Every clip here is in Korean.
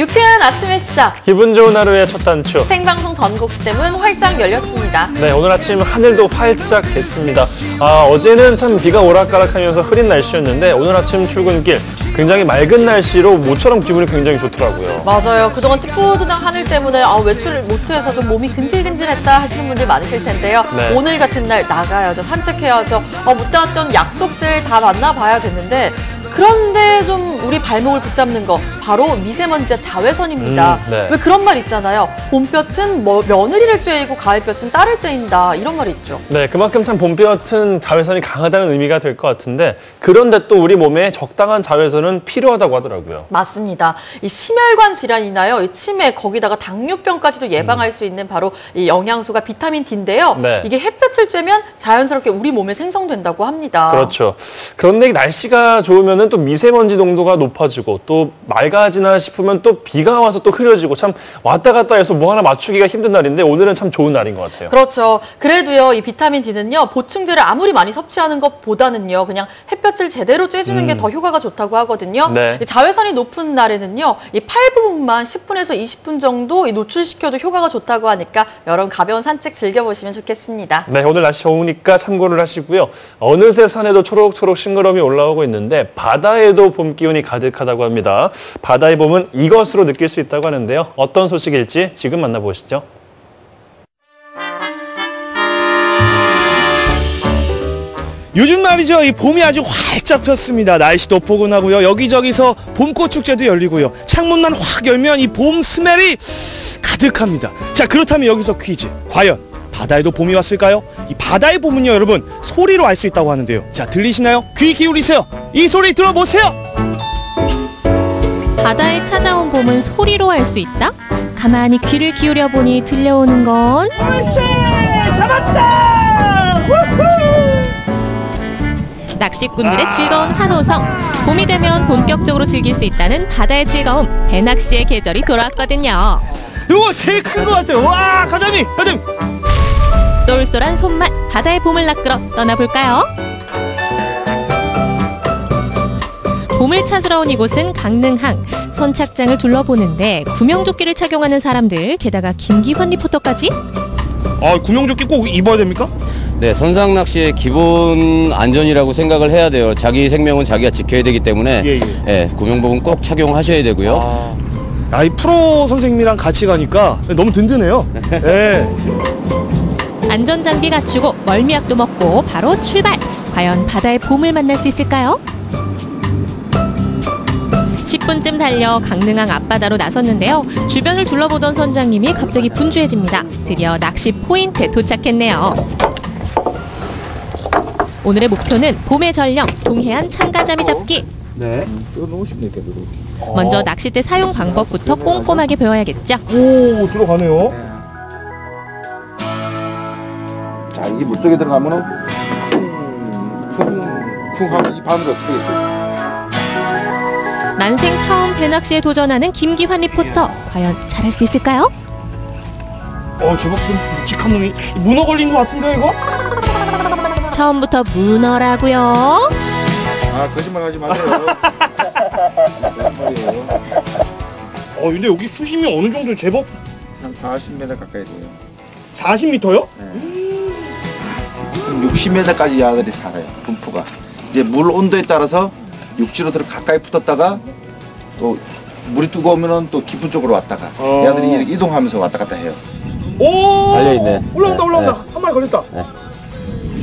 유쾌한 아침의 시작. 기분 좋은 하루의 첫 단추. 생방송 전국시대문 활짝 열렸습니다. 네, 오늘 아침 하늘도 활짝 됐습니다. 어제는 참 비가 오락가락하면서 흐린 날씨였는데 오늘 아침 출근길 굉장히 맑은 날씨로 모처럼 기분이 굉장히 좋더라고요. 맞아요. 그동안 찌뿌드한 하늘 때문에 외출을 못해서 좀 몸이 근질근질했다 하시는 분들이 많으실 텐데요. 네. 오늘 같은 날 나가야죠. 산책해야죠. 못 왔던 약속들 다 만나봐야 됐는데 그런데 좀 우리 발목을 붙잡는 거 바로 미세먼지와 자외선입니다. 네. 왜 그런 말 있잖아요. 봄볕은 며느리를 쬐이고 가을볕은 딸을 쬐인다 이런 말이 있죠. 네, 그만큼 참 봄볕은 자외선이 강하다는 의미가 될 것 같은데 그런데 또 우리 몸에 적당한 자외선은 필요하다고 하더라고요. 맞습니다. 이 심혈관 질환이나요, 이 치매, 거기다가 당뇨병까지도 예방할 수 있는 바로 이 영양소가 비타민 D인데요. 네. 이게 햇볕을 쬐면 자연스럽게 우리 몸에 생성된다고 합니다. 그렇죠. 그런데 날씨가 좋으면 또 미세먼지 농도가 높아지고 또 맑아지나 싶으면 또 비가 와서 또 흐려지고 참 왔다 갔다 해서 뭐 하나 맞추기가 힘든 날인데 오늘은 참 좋은 날인 것 같아요. 그렇죠. 그래도요, 이 비타민 D는요, 보충제를 아무리 많이 섭취하는 것보다는요, 그냥 햇볕을 제대로 쬐주는 게 더 효과가 좋다고 하거든요. 네. 이 자외선이 높은 날에는요, 이 팔 부분만 10분에서 20분 정도 노출시켜도 효과가 좋다고 하니까 여러분 가벼운 산책 즐겨보시면 좋겠습니다. 네, 오늘 날씨 좋으니까 참고를 하시고요. 어느새 산에도 초록초록 싱그러움이 올라오고 있는데 바다에도 봄 기운이 가득하다고 합니다. 바다의 봄은 이것으로 느낄 수 있다고 하는데요. 어떤 소식일지 지금 만나보시죠. 요즘 말이죠, 이 봄이 아주 활짝 폈습니다. 날씨도 포근하고요. 여기저기서 봄꽃 축제도 열리고요. 창문만 확 열면 이 봄 스멜이 가득합니다. 자, 그렇다면 여기서 퀴즈. 과연 바다에도 봄이 왔을까요? 이 바다의 봄은요, 여러분, 소리로 알 수 있다고 하는데요. 자, 들리시나요? 귀 기울이세요. 이 소리 들어보세요. 바다에 찾아온 봄은 소리로 알 수 있다? 가만히 귀를 기울여 보니 들려오는 건 옳지! 잡았다! 우후! 낚시꾼들의 즐거운 환호성. 봄이 되면 본격적으로 즐길 수 있다는 바다의 즐거움. 배낚시의 계절이 돌아왔거든요. 이거 제일 큰 것 같아요. 와, 가자미! 가자미! 쏠쏠한 손맛, 바다의 봄을 낚으러 떠나볼까요? 봄을 찾으러 온 이곳은 강릉항. 선착장을 둘러보는데 구명조끼를 착용하는 사람들, 게다가 김기환 리포터까지? 구명조끼 꼭 입어야 됩니까? 네, 선상 낚시의 기본 안전이라고 생각을 해야 돼요. 자기 생명은 자기가 지켜야 되기 때문에 구명복은 꼭 착용하셔야 되고요. 이 프로 선생님이랑 같이 가니까 너무 든든해요. 네. 안전장비 갖추고 멀미약도 먹고 바로 출발! 과연 바다의 봄을 만날 수 있을까요? 10분쯤 달려 강릉항 앞바다로 나섰는데요. 주변을 둘러보던 선장님이 갑자기 분주해집니다. 드디어 낚시 포인트에 도착했네요. 오늘의 목표는 봄의 전령, 동해안 참가자미 잡기. 네. 넣으시면 되겠네요. 먼저 낚싯대 사용 방법부터 꼼꼼하게 배워야겠죠. 오, 들어가네요. 자, 이게 물속에 들어가면은 쿵쿵쿵 하면 이 바늘이 어떻게 되겠어요? 난생 처음 배낚시에 도전하는 김기환 리포터. 과연 잘할 수 있을까요? 제법 좀 묵직한 놈이 문어 걸린 것 같은데 이거? 처음부터 문어라고요? 거짓말하지 마세요. 거짓말이에요. 근데 여기 수심이 어느 정도 제법 한 40m 가까이 돼요. 40m요? 네. 60m까지 야들이 살아요. 분포가. 이제 물 온도에 따라서 육지로 들어 가까이 붙었다가 또 물이 뜨거우면은 또 깊은 쪽으로 왔다가 야들이 이렇게 이동하면서 왔다 갔다 해요. 오! 달려있네. 올라온다. 네. 한 마리 걸렸다. 네.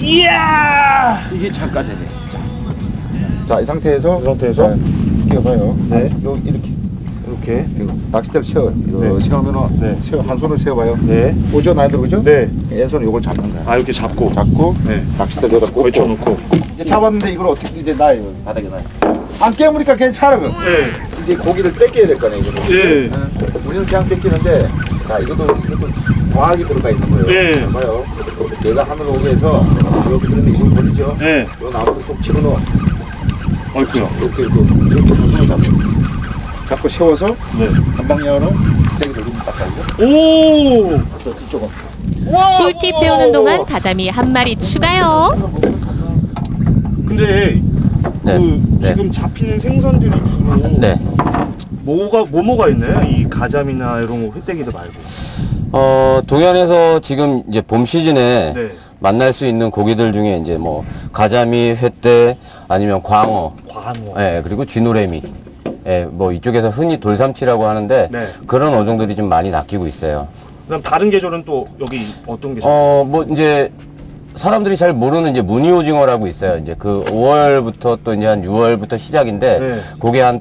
이야! 이게 잠까지 돼요. 자, 이 상태에서 끼워봐요. 네. 이렇게. 그리고 낚싯대를 세워요. 이렇게 세우면은 한 손을 세워봐요. 네. 오죠, 나이들 그죠? 네. 왼손은 이걸 잡는 거야. 이렇게 잡고. 네. 낚싯대를 여기다 꽂고. 걸쳐놓고. 이제 잡았는데 이걸 어떻게 이제 놔요, 바닥에 놔요. 안 깨무니까 괜찮아요. 네. 이제 고기를 뺏겨야 될 거네, 이거는. 네. 우리는 그냥 뺏기는데, 자, 이것도 과학이 들어가 있는 거예요. 네. 봐봐요. 얘가 하늘로 오게 해서, 여기 들으면 이걸 걸리죠? 네. 요 나무를 쏙 집어넣어. 어이쿠야. 이렇게 손을 잡고 세워서, 한 방향으로 세게 돌리면 딱 가지고. 오! 이쪽은. 꿀팁 배우는 동안 가자미 한 마리 추가요. 근데 네. 지금 잡히는 생선들이 주로 뭐가 있나요? 이 가자미나 이런 거 횟대기들 말고. 동해안에서 지금 이제 봄 시즌에 네. 만날 수 있는 고기들 중에 이제 뭐 가자미, 횟대 아니면 광어, 예, 그리고 쥐노래미, 예, 뭐 이쪽에서 흔히 돌삼치라고 하는데 네. 그런 어종들이 좀 많이 낚이고 있어요. 그럼 다른 계절은 또 여기 어떤 계절? 뭐 이제 사람들이 잘 모르는 이제 무늬오징어라고 있어요. 이제 그 5월부터 또 이제 한 6월부터 시작인데 네. 그게 한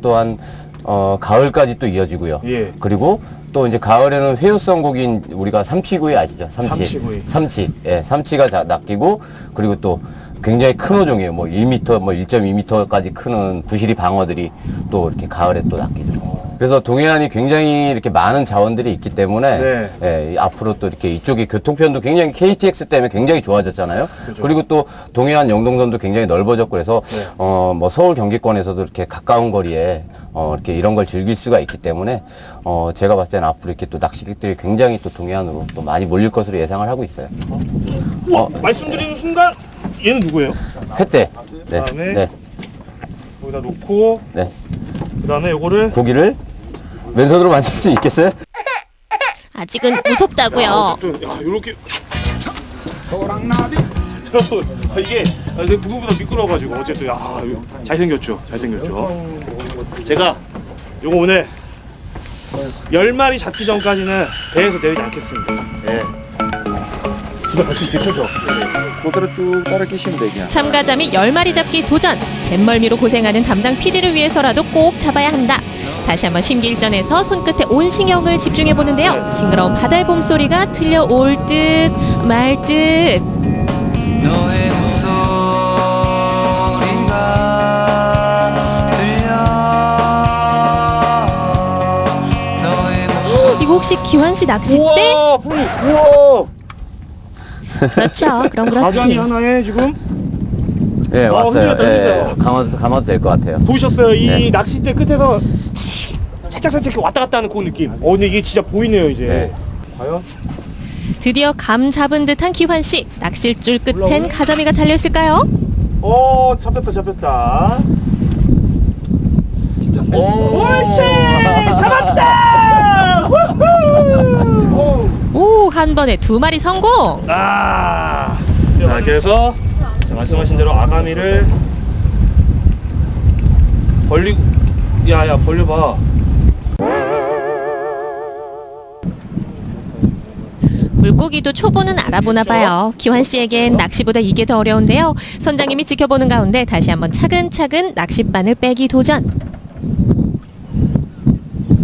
가을까지 또 이어지고요. 예. 그리고 또 이제 가을에는 회유성 고기인 우리가 삼치구이 아시죠? 삼치구이. 삼치. 예, 삼치가 낚이고 그리고 또 굉장히 큰 어종이에요. 뭐 1m, 뭐 1.2m까지 크는 부시리 방어들이 또 이렇게 가을에 또 낚이죠. 그래서 동해안이 굉장히 이렇게 많은 자원들이 있기 때문에 네. 예, 앞으로 또 이렇게 이쪽의 교통편도 굉장히 KTX 때문에 굉장히 좋아졌잖아요. 그렇죠. 그리고 또 동해안 영동선도 굉장히 넓어졌고 그래서 네. 뭐 서울 경기권에서도 이렇게 가까운 거리에 이렇게 이런 걸 즐길 수가 있기 때문에 제가 봤을 때는 앞으로 이렇게 또 낚시객들이 굉장히 또 동해안으로 또 많이 몰릴 것으로 예상을 하고 있어요. 우와, 말씀드리는 순간 얘는 누구예요? 횟대. 네. 그다음에 네. 여기다 놓고 네. 그다음에 요거를 고기를 왼손으로 만질 수 있겠어요? 아직은 무섭다고요. 야, 요렇게 여러분 이게 누구보다 미끄러워가지고 어쨌든 잘생겼죠. 제가 요거 오늘 10마리 잡기 전까지는 배에서 내리지 않겠습니다. 예. 집에 같이 비켜줘. 그대로 쭉 따라 끼시면 돼 그냥. 참가자미 10마리 잡기 도전. 뱃멀미로 고생하는 담당 PD를 위해서라도 꼭 잡아야 한다. 다시 한번 심기일전에서 손끝에 온 신경을 집중해 보는데요. 싱그러운 바다의 봄소리가 들려올 듯 말 듯. 너의 목소리가 들려. 너의 이거 혹시 기환 씨 낚싯대? 우와, 우와. 그렇죠. 그럼 가자미 그렇지. 하나에 지금 예, 왔어요. 흔들렸다. 예, 감아도 될 것 같아요. 보이셨어요? 이 네. 낚싯대 끝에서 살짝 이렇게 왔다 갔다 하는 그 느낌. 근데 이게 진짜 보이네요 이제. 네. 과연? 드디어 감 잡은 듯한 기환 씨. 낚싯줄 끝엔 가자미가 달려있을까요? 잡혔다. 진짜. 옳지! 잡았다! 오, 한 번에 2마리 성공. 자, 그래서 말씀하신 대로 아가미를 벌리고, 야 벌려봐. 물고기도 초보는 알아보나 봐요. 기환 씨에겐 낚시보다 이게 더 어려운데요. 선장님이 지켜보는 가운데 다시 한번 차근차근 낚싯바늘 빼기 도전.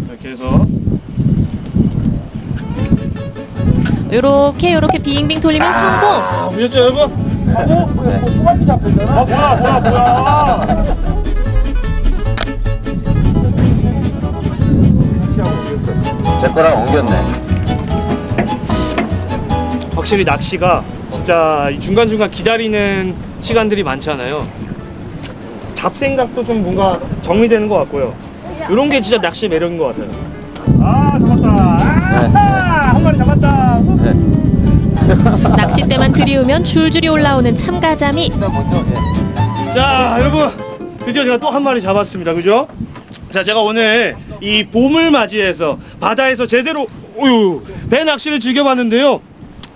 이렇게 해서 요렇게 빙빙 돌리면 성공. 보셨죠 여러분? 소갈비 잡혔잖아. 뭐야. 제 거랑 옮겼네. 확실히 낚시가 진짜 이 중간중간 기다리는 시간들이 많잖아요. 잡생각도 좀 뭔가 정리되는 것 같고요. 이런 게 진짜 낚시의 매력인 것 같아요. 잡았다. 한 마리 잡았다. 낚싯대만 들이우면 줄줄이 올라오는 참가자미. 자, 여러분 드디어 제가 또 한 마리 잡았습니다. 그죠? 자, 제가 오늘 이 봄을 맞이해서 바다에서 제대로 배 낚시를 즐겨봤는데요.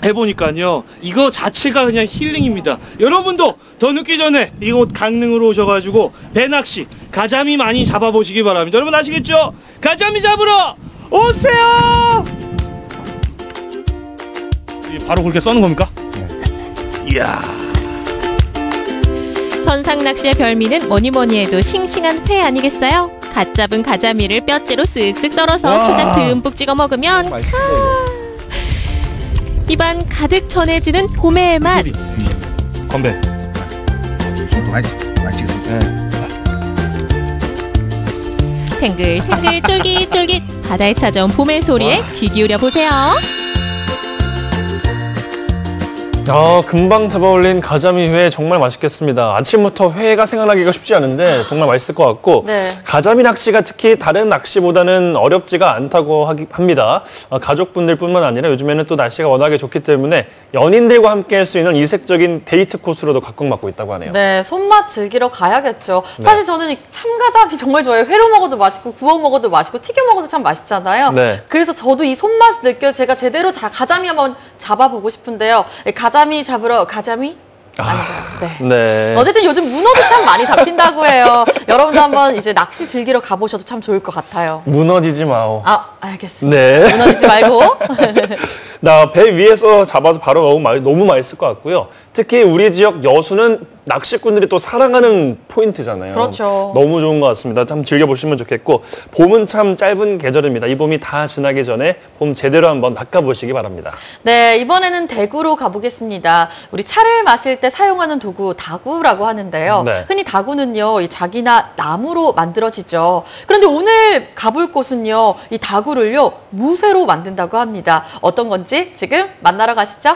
해보니까요, 이거 자체가 그냥 힐링입니다. 여러분도 더 늦기 전에 이곳 강릉으로 오셔가지고 배낚시 가자미 많이 잡아보시기 바랍니다. 여러분 아시겠죠? 가자미 잡으러 오세요. 바로 그렇게 써는 겁니까? 네. 이야. 선상 낚시의 별미는 뭐니 해도 싱싱한 회 아니겠어요? 갓 잡은 가자미를 뼈째로 쓱쓱 썰어서 초장 듬뿍 찍어 먹으면 입안 가득 전해지는 봄의 맛. 건배. 탱글탱글 쫄깃쫄깃 바다에 찾아온 봄의 소리에 귀 기울여 보세요. 금방 잡아올린 가자미 회 정말 맛있겠습니다. 아침부터 회가 생각나기가 쉽지 않은데 정말 맛있을 것 같고 네. 가자미 낚시가 특히 다른 낚시보다는 어렵지가 않다고 합니다. 가족분들뿐만 아니라 요즘에는 또 날씨가 워낙에 좋기 때문에 연인들과 함께 할 수 있는 이색적인 데이트 코스로도 각광받고 있다고 하네요. 네, 손맛 즐기러 가야겠죠. 네. 사실 저는 이 참가자미 정말 좋아해요. 회로 먹어도 맛있고 구워 먹어도 맛있고 튀겨 먹어도 참 맛있잖아요. 네. 그래서 저도 이 손맛 느껴 제가 제대로 가자미 한번 잡아보고 싶은데요. 가자미 잡으러 가자미? 아니죠. 네. 네. 어쨌든 요즘 문어도 참 많이 잡힌다고 해요. 여러분도 한번 이제 낚시 즐기러 가보셔도 참 좋을 것 같아요. 무너지지 마오. 알겠습니다. 네. 무너지지 말고. 나 배 위에서 잡아서 바로 먹으면 너무 맛있을 것 같고요. 특히 우리 지역 여수는 낚시꾼들이 또 사랑하는 포인트잖아요. 그렇죠. 너무 좋은 것 같습니다. 한번 즐겨보시면 좋겠고 봄은 참 짧은 계절입니다. 이 봄이 다 지나기 전에 봄 제대로 한번 낚아보시기 바랍니다. 네, 이번에는 대구로 가보겠습니다. 우리 차를 마실 때 사용하는 도구 다구라고 하는데요. 네. 흔히 다구는요, 이 자기나 나무로 만들어지죠. 그런데 오늘 가볼 곳은요, 이 다구를요, 무쇠로 만든다고 합니다. 어떤 건지 지금 만나러 가시죠.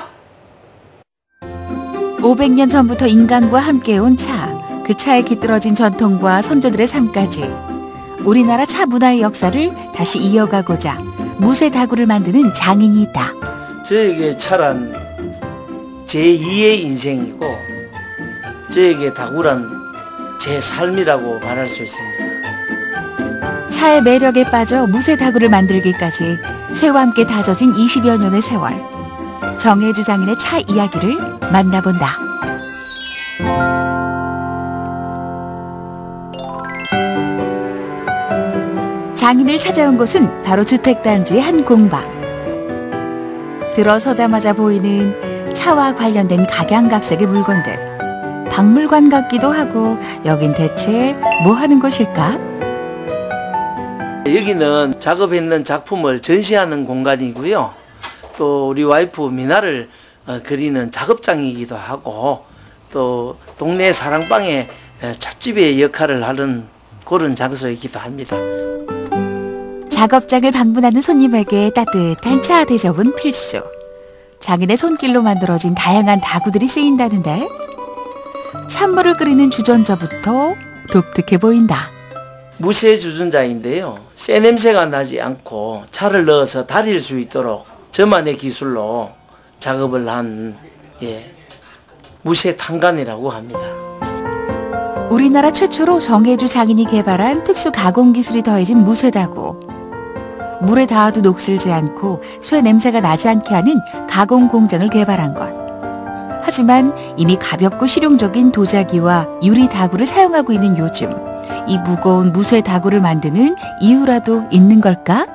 500년 전부터 인간과 함께해온 차, 그 차에 깃들어진 전통과 선조들의 삶까지 우리나라 차 문화의 역사를 다시 이어가고자 무쇠 다구를 만드는 장인이 있다. 저에게 차란 제2의 인생이고 저에게 다구란 제 삶이라고 말할 수 있습니다. 차의 매력에 빠져 무쇠 다구를 만들기까지 쇠와 함께 다져진 20여 년의 세월. 정혜주 장인의 차 이야기를 만나본다. 장인을 찾아온 곳은 바로 주택단지의 한 공방. 들어서자마자 보이는 차와 관련된 각양각색의 물건들. 박물관 같기도 하고 여긴 대체 뭐 하는 곳일까? 여기는 작업했는 작품을 전시하는 공간이고요. 또 우리 와이프 미나를 그리는 작업장이기도 하고 또 동네 사랑방의 찻집의 역할을 하는 그런 장소이기도 합니다. 작업장을 방문하는 손님에게 따뜻한 차 대접은 필수. 장인의 손길로 만들어진 다양한 다구들이 쓰인다는데 찬물을 끓이는 주전자부터 독특해 보인다. 무쇠 주전자인데요. 쇠 냄새가 나지 않고 차를 넣어서 달일 수 있도록 저만의 기술로 작업을 한 무쇠 탄간이라고 합니다. 우리나라 최초로 정혜주 장인이 개발한 특수 가공 기술이 더해진 무쇠 다구. 물에 닿아도 녹슬지 않고 쇠 냄새가 나지 않게 하는 가공 공정을 개발한 것. 하지만 이미 가볍고 실용적인 도자기와 유리 다구를 사용하고 있는 요즘, 이 무거운 무쇠 다구를 만드는 이유라도 있는 걸까?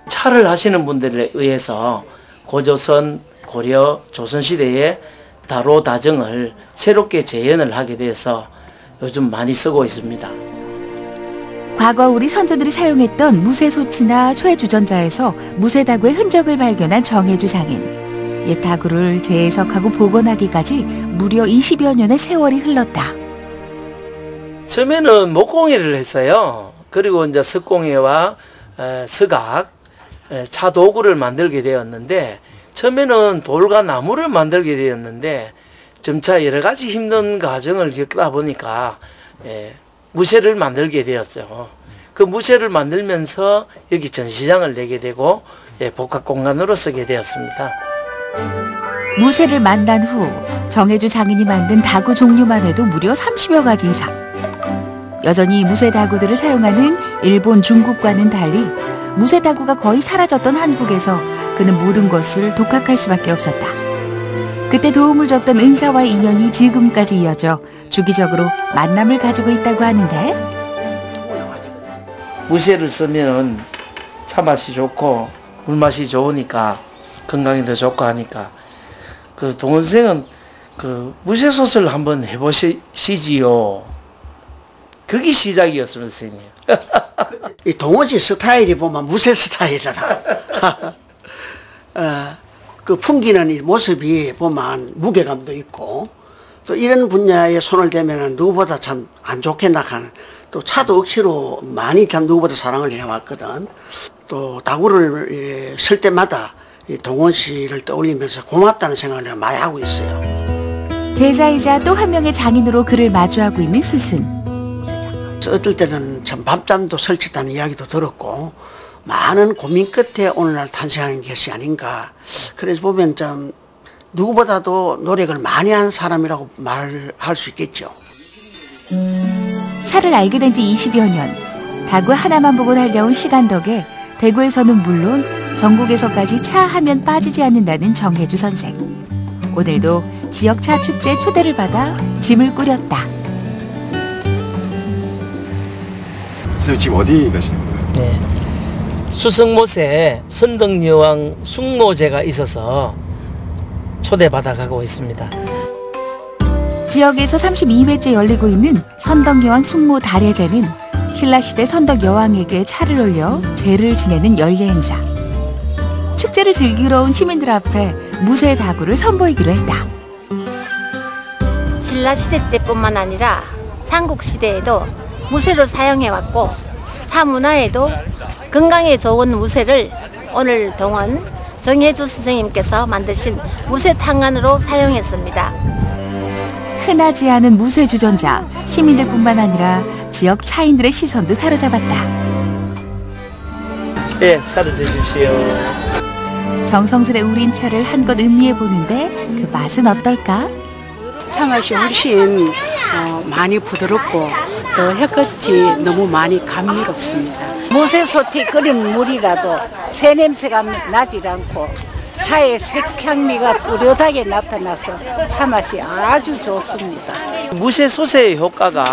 차를 하시는 분들에 의해서 고조선, 고려, 조선시대의 다로 다정을 새롭게 재현을 하게 돼서 요즘 많이 쓰고 있습니다. 과거 우리 선조들이 사용했던 무쇠 소치나 쇠 주전자에서 무쇠 다구의 흔적을 발견한 정혜주 장인. 옛 다구를 재해석하고 복원하기까지 무려 20여 년의 세월이 흘렀다. 처음에는 목공예를 했어요. 그리고 이제 석공예와 석악, 차 도구를 만들게 되었는데 처음에는 돌과 나무를 만들게 되었는데 점차 여러 가지 힘든 과정을 겪다 보니까 무쇠를 만들게 되었어요. 그 무쇠를 만들면서 여기 전시장을 내게 되고 복합 공간으로 쓰게 되었습니다. 무쇠를 만난 후 정혜주 장인이 만든 다구 종류만 해도 무려 30여 가지 이상. 여전히 무쇠 다구들을 사용하는 일본, 중국과는 달리 무쇠 다구가 거의 사라졌던 한국에서 그는 모든 것을 독학할 수밖에 없었다. 그때 도움을 줬던 은사와의 인연이 지금까지 이어져 주기적으로 만남을 가지고 있다고 하는데 무쇠를 쓰면 차 맛이 좋고 물 맛이 좋으니까 건강에도 좋고 하니까 그 동원생은 그 무쇠솥을 한번 해보시지요. 그게 시작이었습니다, 선생님. 이 동호지 스타일이 보면 무쇠 스타일이라. 그 풍기는 이 모습이 보면 무게감도 있고 또 이런 분야에 손을 대면 누구보다 참 안 좋게 나가는 또 차도 억지로 많이 참 누구보다 사랑을 해왔거든. 또 다구를 쓸 때마다 이 동원 씨를 떠올리면서 고맙다는 생각을 많이 하고 있어요. 제자이자 또 한 명의 장인으로 그를 마주하고 있는 스승. 어떨 때는 참 밤잠도 설쳤다는 이야기도 들었고 많은 고민 끝에 오늘날 탄생한 것이 아닌가. 그래서 보면 좀 누구보다도 노력을 많이 한 사람이라고 말할 수 있겠죠. 차를 알게 된 지 20여 년. 다구 하나만 보고 달려온 시간 덕에 대구에서는 물론 전국에서까지 차 하면 빠지지 않는다는 정혜주 선생. 오늘도 지역 차 축제 초대를 받아 짐을 꾸렸다. 선생님 지금 어디 가시는 거예요? 네. 수성못에 선덕여왕 숭모제가 있어서 초대받아 가고 있습니다. 지역에서 32회째 열리고 있는 선덕여왕 숭모 달해제는 신라시대 선덕여왕에게 차를 올려 제를 지내는 연례 행사. 축제를 즐기러 온 시민들 앞에 무쇠 다구를 선보이기로 했다. 신라시대 때뿐만 아니라 삼국시대에도 무쇠로 사용해왔고 차 문화에도 건강에 좋은 무쇠를 오늘 동원 정혜주 선생님께서 만드신 무쇠 탕안으로 사용했습니다. 흔하지 않은 무쇠 주전자, 시민들뿐만 아니라 지역 차인들의 시선도 사로잡았다. 네, 차를 드십시오. 정성스레 우린 차를 한껏 음미해 보는데 그 맛은 어떨까? 차 맛이 훨씬 많이 부드럽고 또 혀끝이 너무 많이 감미롭습니다. 무쇠솥에 끓인 물이라도 새 냄새가 나질 않고 차의 색향미가 뚜렷하게 나타나서 차 맛이 아주 좋습니다. 무쇠솥의 효과가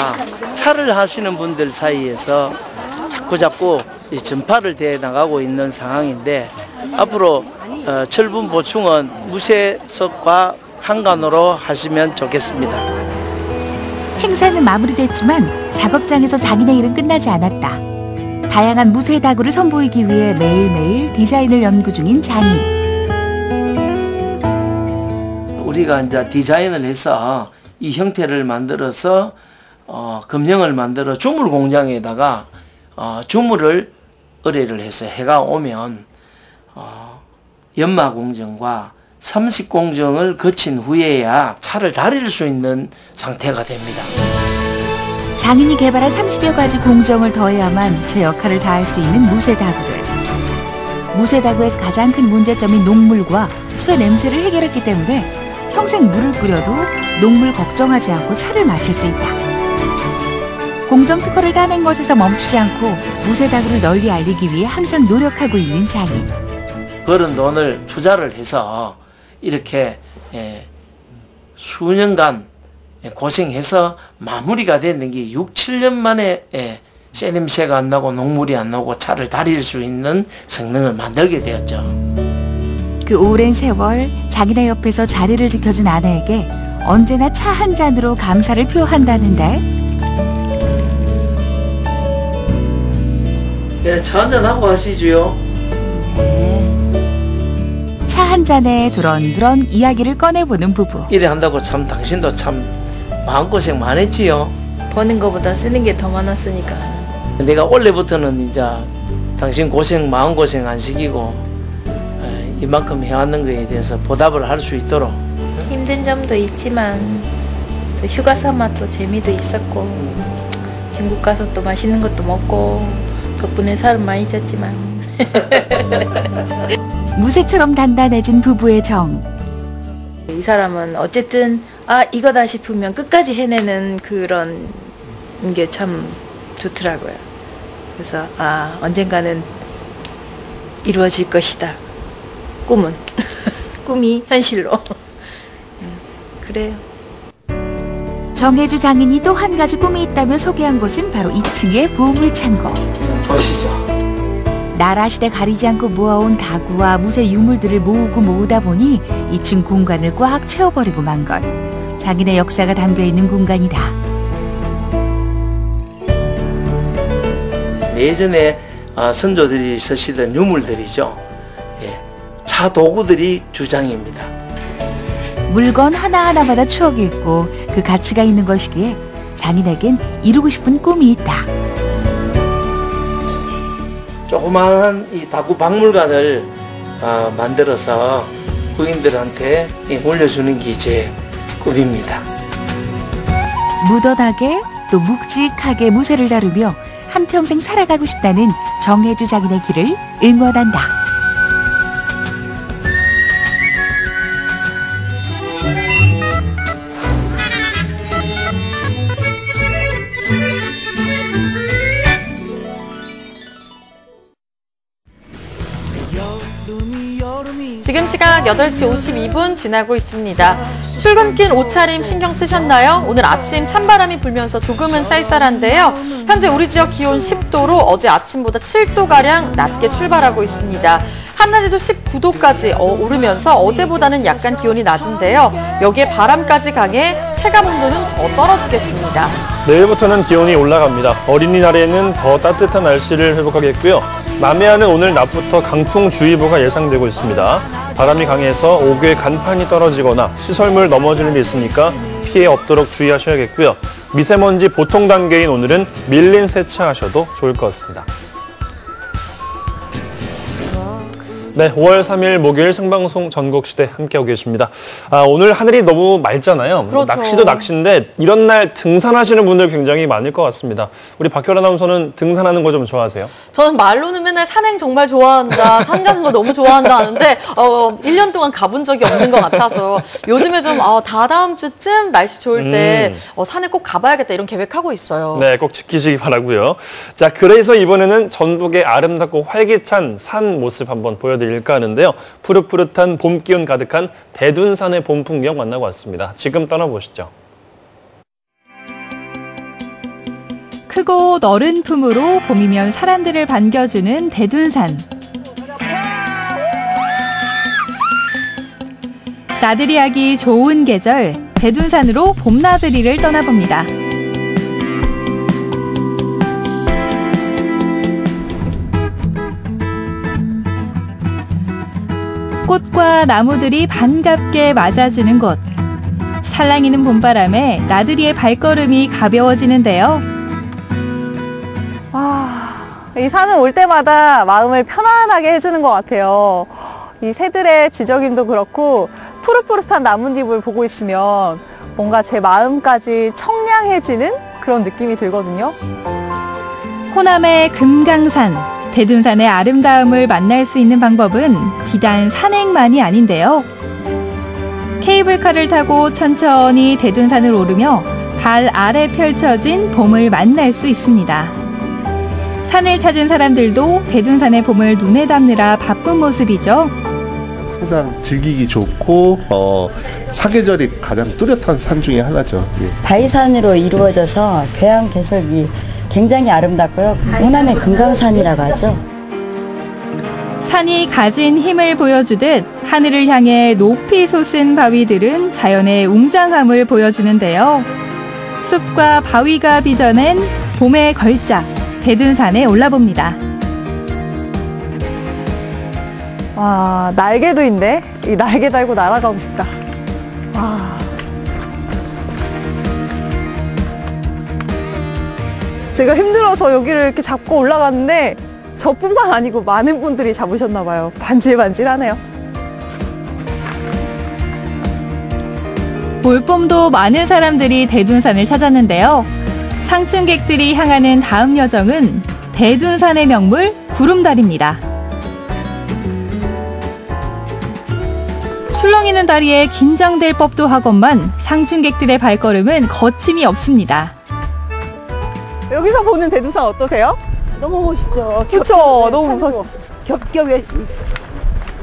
차를 하시는 분들 사이에서 자꾸 전파를 돼 나가고 있는 상황인데 앞으로 철분 보충은 무쇠솥과 탄간으로 하시면 좋겠습니다. 행사는 마무리됐지만 작업장에서 장인의 일은 끝나지 않았다. 다양한 무쇠 다구를 선보이기 위해 매일매일 디자인을 연구 중인 장인. 우리가 이제 디자인을 해서 이 형태를 만들어서 금형을 만들어 주물 공장에다가 주물을 의뢰를 해서 해가 오면 연마 공정과 삼식 공정을 거친 후에야 차를 다릴 수 있는 상태가 됩니다. 장인이 개발한 30여 가지 공정을 더해야만 제 역할을 다할 수 있는 무쇠 다구들. 무쇠 다구의 가장 큰 문제점인 녹물과 쇠 냄새를 해결했기 때문에 평생 물을 끓여도 녹물 걱정하지 않고 차를 마실 수 있다. 공정 특허를 따낸 것에서 멈추지 않고 무쇠 다구를 널리 알리기 위해 항상 노력하고 있는 장인. 그런 돈을 투자를 해서 이렇게 수년간 고생해서 마무리가 됐는 게 6, 7년 만에 쇠 냄새가 안 나고 녹물이 안 나고 차를 다릴 수 있는 성능을 만들게 되었죠. 그 오랜 세월 장인의 옆에서 자리를 지켜준 아내에게 언제나 차 한 잔으로 감사를 표한다는데. 네, 차 한잔 하고 하시죠. 차 한 잔에 두런두런 이야기를 꺼내보는 부부. 일을 한다고 참 당신도 참 마음고생 많았지요. 버는 것보다 쓰는 게 더 많았으니까. 내가 원래부터는 이제 당신 고생 마음고생 안 시키고 이만큼 해왔는 거에 대해서 보답을 할 수 있도록. 힘든 점도 있지만 또 휴가 삼아 또 재미도 있었고 중국 가서 또 맛있는 것도 먹고 덕분에 살은 많이 쪘지만 무쇠처럼 단단해진 부부의 정. 이 사람은 어쨌든 이거다 싶으면 끝까지 해내는 그런 게 참 좋더라고요. 그래서 언젠가는 이루어질 것이다. 꿈은 꿈이 현실로. 그래요. 정혜주 장인이 또 한 가지 꿈이 있다며 소개한 곳은 바로 2층의 보물창고. 보시죠. 나라시대 가리지 않고 모아온 다구와 무쇠 유물들을 모으다 보니 2층 공간을 꽉 채워버리고 만 것. 장인의 역사가 담겨있는 공간이다. 예전에 선조들이 쓰시던 유물들이죠. 차 도구들이 주장입니다. 물건 하나하나마다 추억이 있고 그 가치가 있는 것이기에 장인에겐 이루고 싶은 꿈이 있다. 조그마한 이 다구 박물관을 만들어서 부인들한테 물려주는 게 제 꿈입니다. 묻어나게 또 묵직하게 무쇠를 다루며 한평생 살아가고 싶다는 정혜주 장인의 길을 응원한다. 지금 시각 8시 52분 지나고 있습니다. 출근길 옷차림 신경 쓰셨나요? 오늘 아침 찬바람이 불면서 조금은 쌀쌀한데요. 현재 우리 지역 기온 10도로 어제 아침보다 7도가량 낮게 출발하고 있습니다. 한낮에도 19도까지 오르면서 어제보다는 약간 기온이 낮은데요. 여기에 바람까지 강해 체감 온도는 더 떨어지겠습니다. 내일부터는 기온이 올라갑니다. 어린이날에는 더 따뜻한 날씨를 회복하겠고요. 남해안은 오늘 낮부터 강풍주의보가 예상되고 있습니다. 바람이 강해서 옥외 간판이 떨어지거나 시설물 넘어지는 일이 있으니까 피해 없도록 주의하셔야겠고요. 미세먼지 보통 단계인 오늘은 밀린 세차하셔도 좋을 것 같습니다. 네, 5월 3일 목요일 생방송 전국시대 함께하고 계십니다. 오늘 하늘이 너무 맑잖아요. 그렇죠. 낚시도 낚시인데 이런 날 등산하시는 분들 굉장히 많을 것 같습니다. 우리 박효라 아나운서는 등산하는 거 좀 좋아하세요? 저는 말로는 맨날 산행 정말 좋아한다, 산 가는 거 너무 좋아한다 하는데 1년 동안 가본 적이 없는 것 같아서 요즘에 좀 다다음 주쯤 날씨 좋을 때 산에 꼭 가봐야겠다 이런 계획하고 있어요. 네, 꼭 지키시기 바라고요. 자, 그래서 이번에는 전북의 아름답고 활기찬 산 모습 한번 보여드릴게요. 일까 하는데요. 푸릇푸릇한 봄 기운 가득한 대둔산의 봄 풍경 만나고 왔습니다. 지금 떠나보시죠. 크고 너른 품으로 봄이면 사람들을 반겨주는 대둔산. 나들이 하기 좋은 계절, 대둔산으로 봄나들이를 떠나봅니다. 꽃과 나무들이 반갑게 맞아주는 곳. 살랑이는 봄바람에 나들이의 발걸음이 가벼워지는데요. 와, 이 산은 올 때마다 마음을 편안하게 해주는 것 같아요. 이 새들의 지저귀도 그렇고 푸릇푸릇한 나뭇잎을 보고 있으면 뭔가 제 마음까지 청량해지는 그런 느낌이 들거든요. 호남의 금강산. 대둔산의 아름다움을 만날 수 있는 방법은 비단 산행만이 아닌데요. 케이블카를 타고 천천히 대둔산을 오르며 발 아래 펼쳐진 봄을 만날 수 있습니다. 산을 찾은 사람들도 대둔산의 봄을 눈에 담느라 바쁜 모습이죠. 항상 즐기기 좋고 사계절이 가장 뚜렷한 산 중에 하나죠. 예. 바위산으로 이루어져서 괴양 개석이 굉장히 아름답고요. 호남의 금강산이라고 하죠. 산이 가진 힘을 보여주듯 하늘을 향해 높이 솟은 바위들은 자연의 웅장함을 보여주는데요. 숲과 바위가 빚어낸 봄의 걸작, 대둔산에 올라봅니다. 와, 날개도 있네. 이 날개 달고 날아가고 싶다. 와. 제가 힘들어서 여기를 이렇게 잡고 올라갔는데 저뿐만 아니고 많은 분들이 잡으셨나 봐요. 반질반질하네요. 올봄도 많은 사람들이 대둔산을 찾았는데요. 상춘객들이 향하는 다음 여정은 대둔산의 명물 구름다리입니다. 출렁이는 다리에 긴장될 법도 하건만 상춘객들의 발걸음은 거침이 없습니다. 여기서 보는 대둔산 어떠세요? 너무 멋있죠. 그렇죠. 너무 무서워. 겹겹이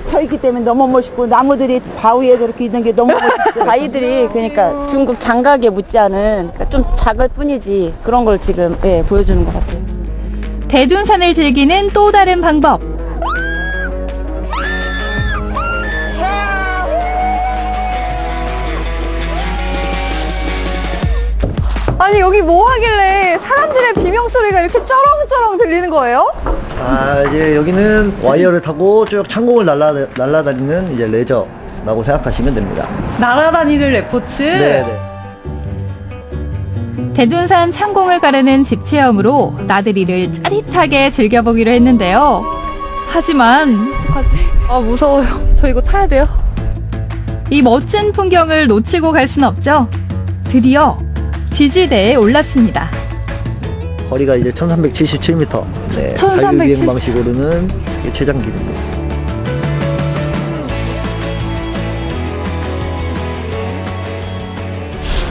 쳐 있기 때문에 너무 멋있고 나무들이 바위에 저렇게 있는 게 너무 멋있죠. 바위들이 그러니까 중국 장각에 묻지 않은 그러니까 좀 작을 뿐이지 그런 걸 지금 보여주는 것 같아요. 대둔산을 즐기는 또 다른 방법. 아니 여기 뭐 하길래 사람들의 비명소리가 이렇게 쩌렁쩌렁 들리는 거예요? 이제 여기는 와이어를 타고 쭉 창공을 날아다니는 이제 레저라고 생각하시면 됩니다. 날아다니는 레포츠? 네네. 대둔산 창공을 가르는 집 체험으로 나들이를 짜릿하게 즐겨보기로 했는데요. 하지만 어떡하지? 아, 무서워요. 저 이거 타야 돼요. 이 멋진 풍경을 놓치고 갈 순 없죠. 드디어 지지대에 올랐습니다. 거리가 이제 1377m. 네, 1377. 자유비행 방식으로는 이게 최장기입니다.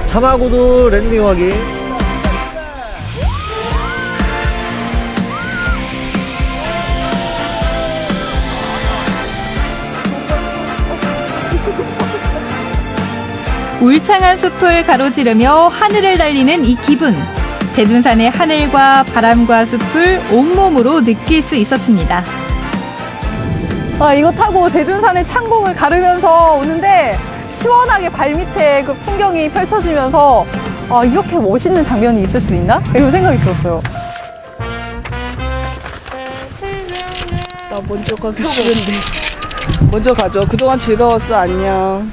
차마고도 랜딩 확인. 울창한 숲을 가로지르며 하늘을 달리는 이 기분. 대둔산의 하늘과 바람과 숲을 온몸으로 느낄 수 있었습니다. 아, 이거 타고 대둔산의 창공을 가르면서 오는데 시원하게 발밑에 그 풍경이 펼쳐지면서 아, 이렇게 멋있는 장면이 있을 수 있나? 이런 생각이 들었어요. 나 먼저 가기 싫은데. 먼저 가죠. 그동안 즐거웠어. 안녕.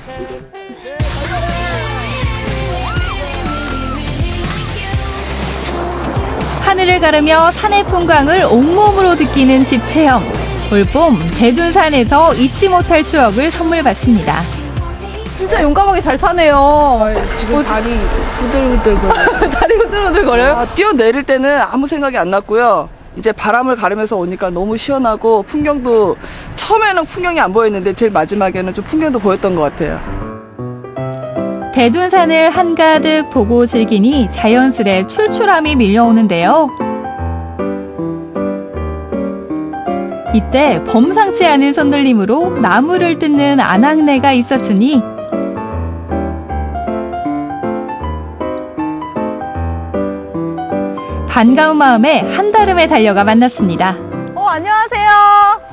하늘을 가르며 산의 풍광을 온몸으로 느끼는 집 체험. 올봄 대둔산에서 잊지 못할 추억을 선물 받습니다. 진짜 용감하게 잘 타네요. 지금 다리 후들후들거려요. 다리 후들후들거려요? 아, 뛰어내릴 때는 아무 생각이 안 났고요. 이제 바람을 가르면서 오니까 너무 시원하고 풍경도 처음에는 풍경이 안 보였는데 제일 마지막에는 좀 풍경도 보였던 것 같아요. 대둔산을 한가득 보고 즐기니 자연스레 출출함이 밀려오는데요. 이때 범상치 않은 손놀림으로 나무를 뜯는 아낙네가 있었으니 반가운 마음에 한달음에 달려가 만났습니다. 안녕하세요.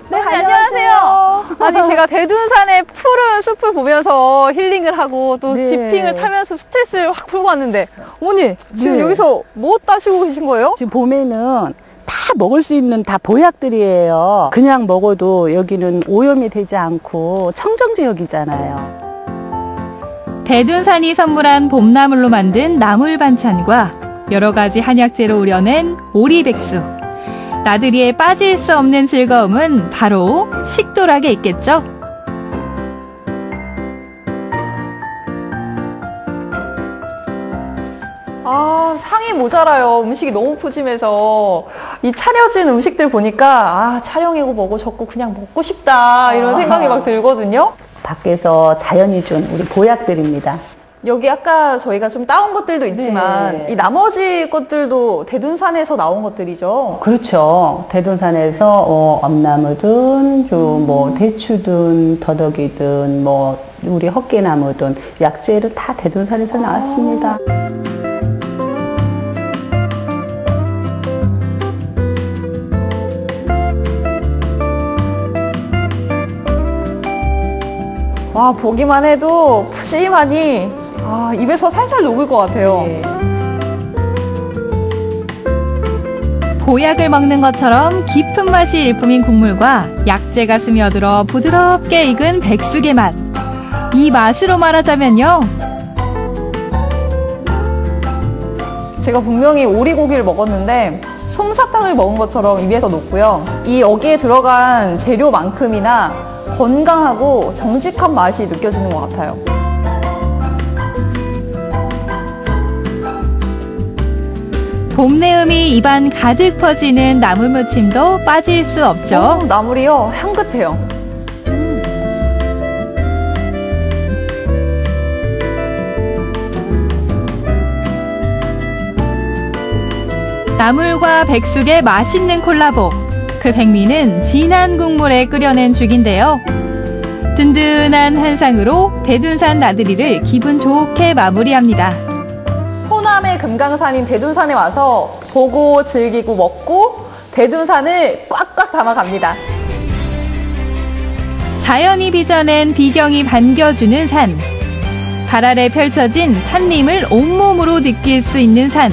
네, 안녕하세요. 아니, 제가 대둔산의 푸른 숲을 보면서 힐링을 하고 또 네. 지핑을 타면서 스트레스를 확 풀고 왔는데, 어머니, 지금 네. 여기서 뭐 따시고 계신 거예요? 지금 봄에는 다 먹을 수 있는 다 보약들이에요. 그냥 먹어도 여기는 오염이 되지 않고 청정지역이잖아요. 대둔산이 선물한 봄나물로 만든 나물 반찬과 여러 가지 한약재로 우려낸 오리백수. 나들이에 빠질 수 없는 즐거움은 바로 식도락에 있겠죠. 아, 상이 모자라요. 음식이 너무 푸짐해서. 이 차려진 음식들 보니까, 아, 촬영이고 뭐고 저거 그냥 먹고 싶다. 이런 생각이 막 들거든요. 밖에서 자연이 준 우리 보약들입니다. 여기 아까 저희가 좀 따온 것들도 있지만, 네. 이 나머지 것들도 대둔산에서 나온 것들이죠. 그렇죠. 대둔산에서 엄나무든 뭐 대추든 더덕이든 뭐 우리 헛개나무든 약재를 다 대둔산에서 나왔습니다. 와, 보기만 해도 푸짐하니 아, 입에서 살살 녹을 것 같아요. 네. 보약을 먹는 것처럼 깊은 맛이 일품인 국물과 약재가 스며들어 부드럽게 익은 백숙의 맛. 이 맛으로 말하자면요. 제가 분명히 오리고기를 먹었는데 솜사탕을 먹은 것처럼 입에서 녹고요. 이 여기에 들어간 재료만큼이나 건강하고 정직한 맛이 느껴지는 것 같아요. 봄내음이 입안 가득 퍼지는 나물무침도 빠질 수 없죠. 나물이요, 향긋해요. 나물과 백숙의 맛있는 콜라보. 그 백미는 진한 국물에 끓여낸 죽인데요. 든든한 한상으로 대둔산 나들이를 기분 좋게 마무리합니다. 호남의 금강산인 대둔산에 와서 보고 즐기고 먹고 대둔산을 꽉꽉 담아갑니다. 자연이 빚어낸 비경이 반겨주는 산. 발 아래 펼쳐진 산림을 온몸으로 느낄 수 있는 산.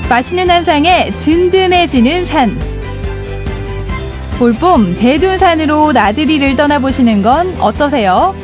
맛있는 한상에 든든해지는 산. 올봄 대둔산으로 나들이를 떠나보시는 건 어떠세요?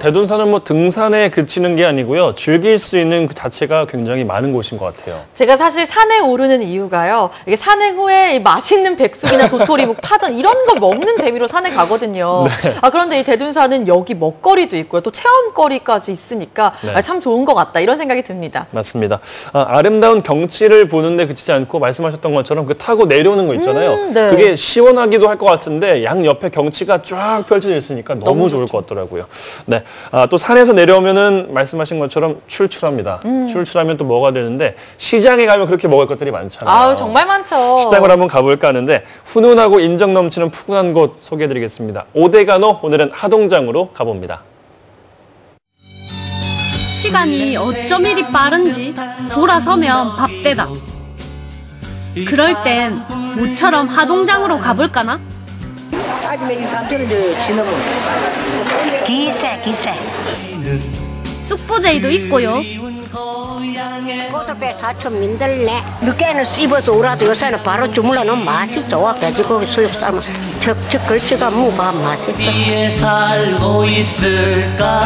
대둔산은 뭐 등산에 그치는 게 아니고요. 즐길 수 있는 그 자체가 굉장히 많은 곳인 것 같아요. 제가 사실 산에 오르는 이유가요. 이게 산행 후에 맛있는 백숙이나 도토리묵, 파전 이런 거 먹는 재미로 산에 가거든요. 네. 그런데 이 대둔산은 여기 먹거리도 있고요. 또 체험거리까지 있으니까 네. 참 좋은 것 같다 이런 생각이 듭니다. 맞습니다. 아름다운 경치를 보는데 그치지 않고 말씀하셨던 것처럼 그 타고 내려오는 거 있잖아요. 네. 그게 시원하기도 할 것 같은데 양 옆에 경치가 쫙 펼쳐져 있으니까 너무 좋을 것 같더라고요. 네, 또 산에서 내려오면은 말씀하신 것처럼 출출합니다. 출출하면 또 뭐가 되는데 시장에 가면 그렇게 먹을 것들이 많잖아요. 아유, 정말 많죠. 시장을 한번 가볼까 하는데 훈훈하고 인정 넘치는 푸근한 곳 소개해드리겠습니다. 오데가노 오늘은 하동장으로 가봅니다. 시간이 어쩜 이리 빠른지 돌아서면 밥때다. 그럴 땐 모처럼 하동장으로 가볼까나? 아니면 2, 3천원 지나면 기세 쑥부제이도 있고요. 고등배 사촌 민들레 늦게는 씹어서 오라도 요새는 바로 주물러 놓으면 맛있어. 돼지고기 수육 삶으면 척척 걸쳐가 무가 맛있어.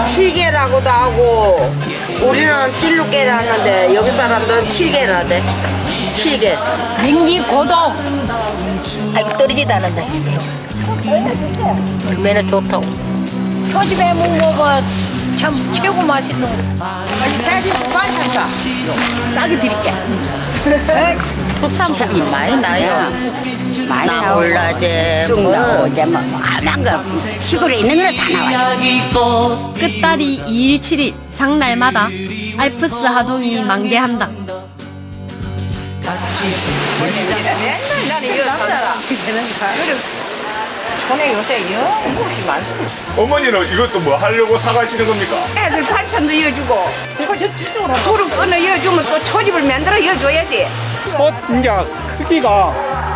칠개라고도 하고 우리는 찔루개를 하는데 여기 사람들은 칠개라대. 칠개 민기 고동 아이고 떨어지도 않는데 얼마나 좋다고. 초집에 먹어봐. 참 최고 맛있는 거. 싸게 드릴게. 특산품이 많이 나요. 많이 나올라제 뭐 아만 거 시골에 있는 거는 다 나와요. 끝달이 2일 7일 장날마다 알프스 하동이 만개한다. 맨날 나는 이거 살아. 돈에 요새 무엇이 많습니다. 어머니는 이것도 뭐 하려고 사가시는 겁니까? 애들 반찬도 이어주고 저쪽으로 불을 끊어 이어주면 또 초집을 만들어 이어줘야 돼. 솥 이제 크기가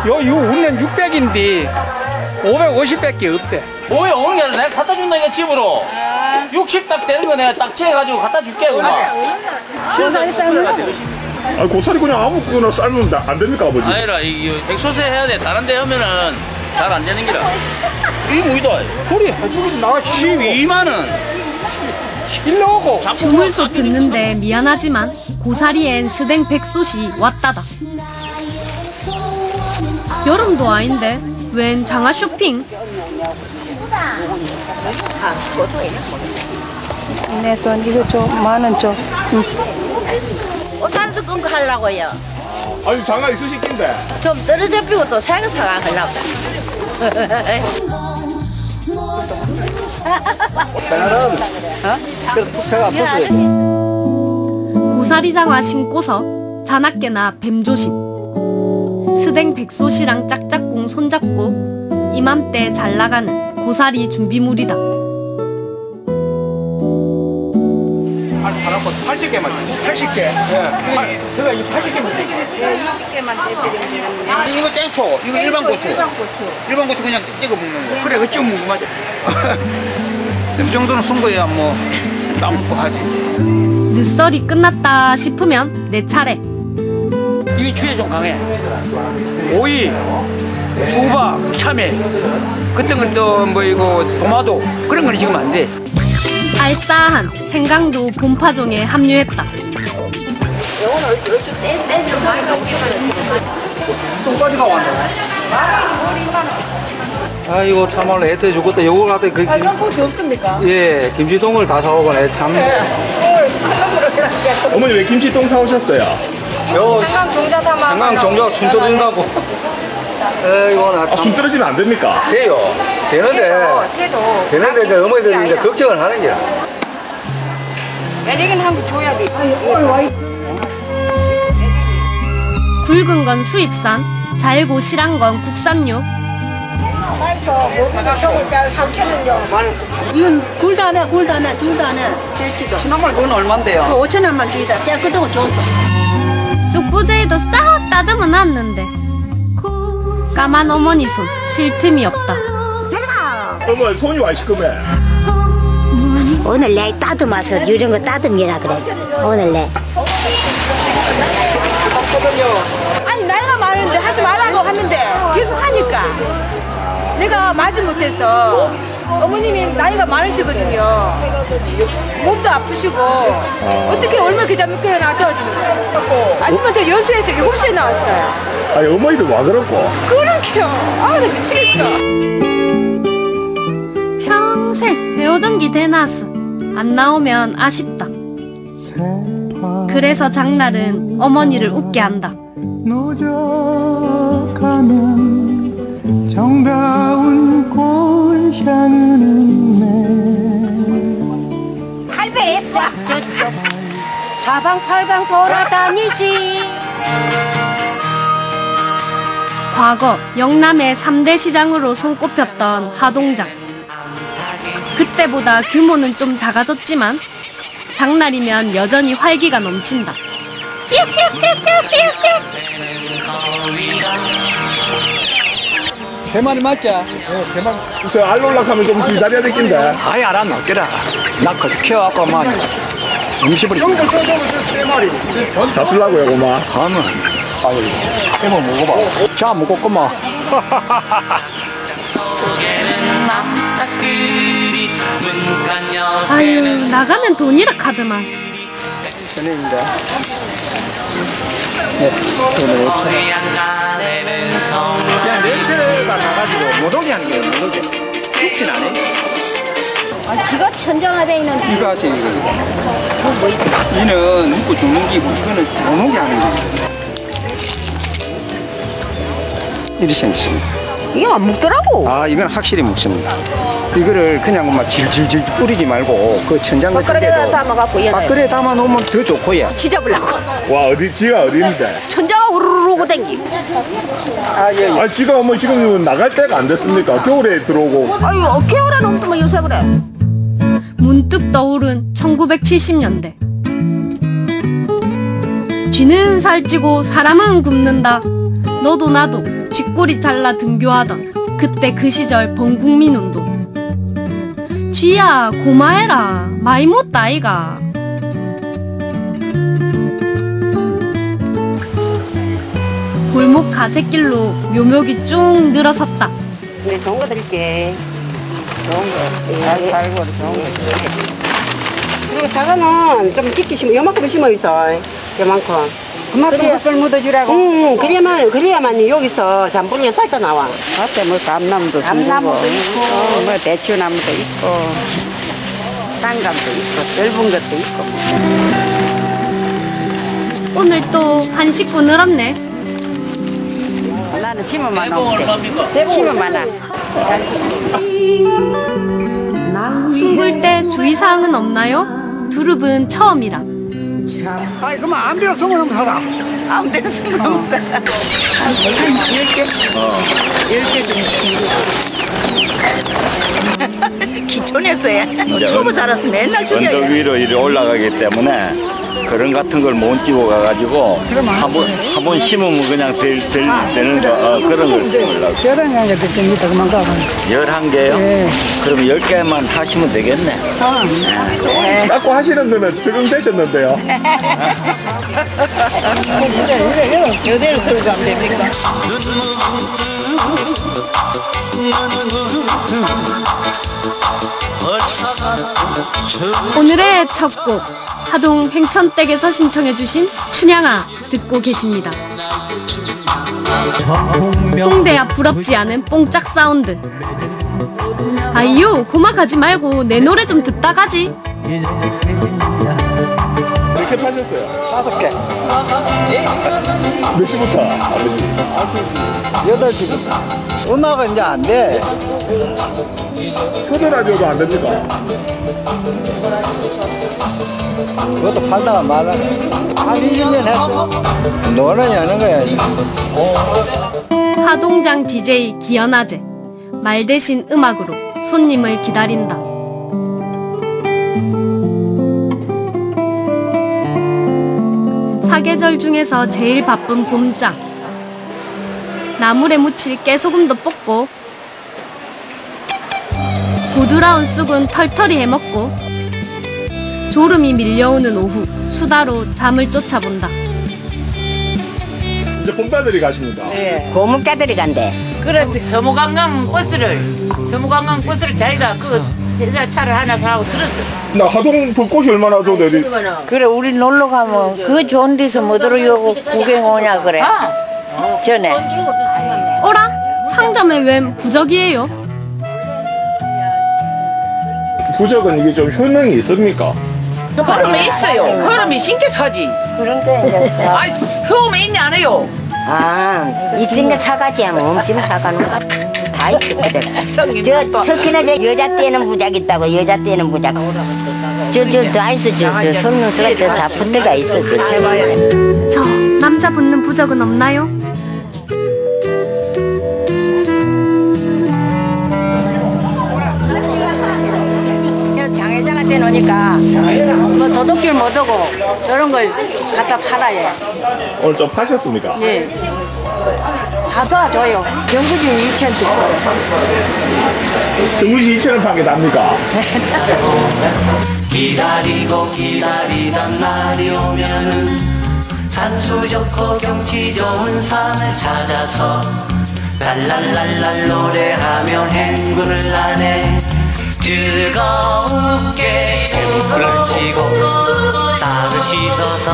요 우리는 600인데 550밖에 없대. 뭐야 오는 게 아니라 내가 갖다 준다 이거 집으로 60 딱 되는 거 내가 딱 채가지고 갖다 줄게 그만. 신선히 삶는 아, 고사리 그냥 아무거나 삶으면 안 됩니까, 아버지? 아니라 이 백소세 해야 돼. 다른 데 하면은 잘 안 되는 기라. 이게 뭐이다? 소리 해주고 나가 12만 원. 일러오고. 주물소 듣는데 미안하지만 고사리엔 스댕 백솥이 왔다다. 여름도 아닌데 웬 장화 쇼핑? 네, 돈 이거 좀 10,000원 좀. 오살도 끊고 하려고요. 아니, 장가 있으실 낀데. 좀 떨어져 피고 또 새거 사가 하려고. 고사리 장화 신고서 자나깨나 뱀조심. 스댕 백솥이랑 짝짝꿍 손잡고 이맘때 잘 나가는 고사리 준비물이다. 80개만 80개. 예. 제가 이 80개만 되지. 20개만 대드리면 이거 땡초, 이거 일반 고추. 일반 고추 그냥 찍어 먹는 거. 그래, 그좀 궁금하지. 이 정도는 쓴 거야, 뭐 따먹고 하지. 늦설이 끝났다 싶으면 내 차례. 이게 추에 좀 강해. 오이, 수박, 참외, 그딴 것도 뭐 이거 도마도 그런 거는 지금 안 돼. 알싸한 생강도 봄파종에 합류했다. 요거는 얼추 떼서 많이 똥까지가 왔네. 아이고 참말로 애들 죽었다. 요걸 갖다 그 빨간고추 없습니까? 예, 김치동을 다 사오거네 참. 어머니 왜 김치똥 사오셨어요? 요 생강 종자 담아. 생강 종자 순 떨어진다고. 이거 나 순 떨어지면 안 됩니까? 돼요. 되는데 이제 어머니들이 이제 걱정을 하는 거야. 매력은 한번 줘야지. 굵은 건 수입산, 잘고 실한 건 국산요. 사이서 모르는 쪽을 잘 3,000원요. 이건 굴도 안 해, 둘도 안 해. 될지도. 지난번 그건 얼만데요? 5,000원만 주이다. 깨끗한 거 좋다. 쑥부제이도 싹 따듬어 놨는데 까만 어머니 손 쉴 틈이 없다. 어머, 손이 와 시끄매. 오늘 내 따듬어서 이런 거 따듬이라 그래. 오늘 내. 아니 나이가 많은데 하지 말라고 하는데 계속 하니까. 내가 마지못해서 어머님이 나이가 많으시거든요. 몸도 아프시고 어떻게 얼마나 그 잠을 깨어나 도와주는 거예요. 아침부터 여수에서 7시에 나왔어요. 아니 어머니도 와 그렇고. 그렇게요. 아, 나 미치겠어. 평생 배우던 기 대나스 안 나오면 아쉽다. 그래서 장날은 어머니를 웃게 한다. 노져가는 정다운 꽃향은 있네. 할배 예뻐. 사방팔방 돌아다니지. 과거 영남의 3대 시장으로 손꼽혔던 하동장. 그때보다 규모는 좀 작아졌지만 장날이면 여전히 활기가 넘친다. 개만이 맞자. 개만. 저 알롤락하면 좀 기다려야 되겠는데. 아예 안 넣겠다. 나 그저 키워갖고 막 음식을. 형도 저 3마리. 잡수려고요, 고마. 하면. 아유, 이거 먹어봐. 자, 먹었구만. 아유, 나가면 돈이라 카드만. 전입니다. 네, 오늘 5,000원. 그냥 냄새가 나가지고 못 오게 하는 거예요, 못 오게. 죽진 않아요. 아, 지가 천정화돼 있는. 이거 하시, 이거. 이는 먹고 죽는 기고, 이거는 못 오게 하는 거예요. 이리 생겼습니다. 이게 안 먹더라고. 아, 이건 확실히 먹습니다. 이거를 그냥 막 질질질 뿌리지 말고 그 천장 같은 데도 밥그릇에 담아갖고 밥그릇에 담아 놓으면 더 좋고요. 지저분라고. 와, 지가 어딘데? 천장아 우르르고 댕기. 아, 예, 예. 아, 지가 어머 지금 나갈 때가 안 됐습니까? 겨울에 들어오고. 아유, 겨울에 놈도만 요새 그래. 문득 떠오른 1970년대. 쥐는 살찌고 사람은 굶는다. 너도 나도 쥐꼬리 잘라 등교하던 그때 그 시절 범국민운동. 쥐야 고마해라 많이 못다 아이가. 골목 가새길로 묘목이 쭉 늘어섰다. 네, 좋은 거 드릴게. 좋은 거. 잘 살고 좋은 거. 그리고 사과는 좀 깊게 심어. 요만큼 심어 있어. 요만큼. 그만큼 흙을 묻어주라고. 그래야만 여기서 잠불면 쌀도 나와. 앞에 뭐 감나무도 있고, 뭐 대추나무도 있고, 쌍감도 있고, 넓은 것도 있고. 오늘 또 한 식구 늘었네. 나는 심어만 놓을게. 심어만 하. 숨을 때 주의사항은 없나요? 두릅은 처음이라. 아니, 그러면 아무데나 송어놓으면 살아. 아무데나 송어놓으면 살아. 한 10개? 10개 좀. 기촌에서야. 초보 자랐으면 맨날 죽여야. 언덕 위로 이리 올라가기 때문에 그런 같은 걸 못 띄고 가가지고 한번 심으면 그냥 되는 거 그런 걸 심으려고. 11개 됐습니다. 그만 가봐. 11개요? 네. 그럼 10개만 하시면 되겠네. 네. 깎고 하시는 거는 적응되셨는데요. 이대로 들고 가면 됩니까? 오늘의 첫 곡 하동 횡천댁에서 신청해주신 춘향아 듣고 계십니다. 홍대 앞 부럽지 않은 뽕짝 사운드. 아이유 고막하지 말고 내 노래 좀 듣다 가지. 몇 개 파셨어요? 5개. 몇 시부터 아버지? 8시부터. 음악은 이제 안 돼. 초대 라디오도 안 됩니까? 그것도 팔다가 말아. 한 20년 했어. 노래는 하는 거야. 하동장 DJ 기연아재. 말 대신 음악으로 손님을 기다린다. 사계절 중에서 제일 바쁜 봄장. 나물에 무칠 깨소금도 볶고 고드라운 쑥은 털털이 해먹고 졸음이 밀려오는 오후 수다로 잠을 쫓아본다. 이제 봄따들이 가십니다. 네. 고목자들이 간대. 그래 서무관광 버스를 자기가 그 회사 차를 하나 사고 들었어. 나 하동 벚꽃이 얼마나 좋은데 어디? 그래 우리 놀러 가면 그 좋은 데서 뭐들어 여기 구경 오냐 그래. 전에. 어라? 상점에 웬 부적이에요? 부적은 이게 좀 효능이 있습니까? 흐름이 있어요. 흐름이 신께 사지. 그러니까 이제. 아니 흐름이 있냐 안 해요? 아, 이쯤에 사가지 하면 엄청 사가는 거. 다 있어 그대로. 저 특히나 저 여자 때는 부작 있다고 여자 때는 부작. 저 다 있어 저 성명서가 다 붙어가 있어 저 남자 붙는 부적은 없나요? 장애장한테 놓으니까 뭐 도둑질 못하고 저런 걸 갖다 팔아요. 오늘 좀 파셨습니까? 네. 다 도와줘요. 정부진 2천 주고. 정부진 2천원 판 게 납니까? 기다리고 기다리던 날이 오면은 산수 좋고 경치 좋은 산을 찾아서 랄랄랄랄 노래하며 행군을 하네. 즐거우게 뱀불을 치고 쌀을 씻어서